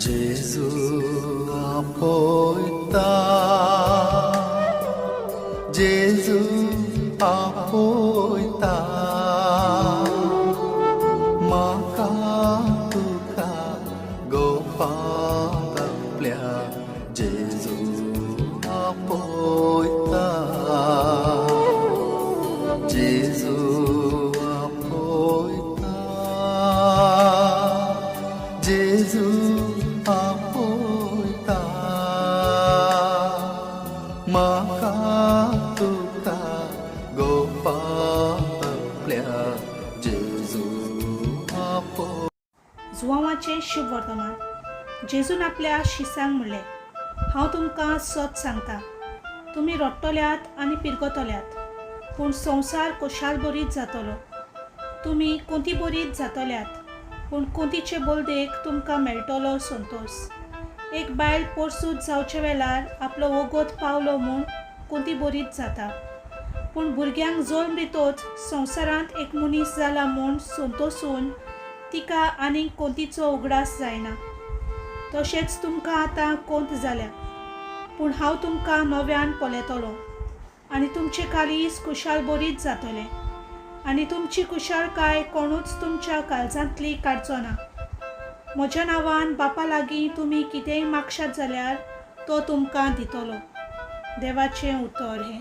जेजू आपयता, जेजू आपयता, म्हाका तुका गोपाळ आपल्या जेजू आपयता, जेजू आपयता, जेजू आपयता, म्हाका तुका गोपाळ आपल्या जेजू आपयता. जुवांवाचें शुभ वर्तमान. जेजून आपल्या शिसांक म्हणलें, हांव तुमकां सत सांगता, तुमी रडटल्यात आनी पिरगतल्यात, पूण संवसार खुशाल बरीत जातलो. तुमी कोंती बरीत जातल्यात, पूण कोंतीचे बोलदेक तुमकां मेळटलो संतोश. एक बायल पोरसूत जावचे वेळार आपलो वगत पावलो म्हूण कोंती बरीत जाता, पूण भुरग्यांक जल्म दितोच संवसारांत एक मनीस जाला म्हूण संतोसून तिका आनीक कोंतीचो उगडास जायना. तशेंच तुमकां आतां कोंत जाल्या, पूण हांव तुमकां नव्यान पळयतलों आनी तुमचे काळीज खुशाल बरीत जातलें, आनी तुमची खुशालकाय कोणूच तुमच्या काळजांतली काडचो ना. म्हज्या नांवान बापा लागीं तुमी कितेंय मागशात जाल्यार तो तुमकां दितलो. देवाचें उतर हें.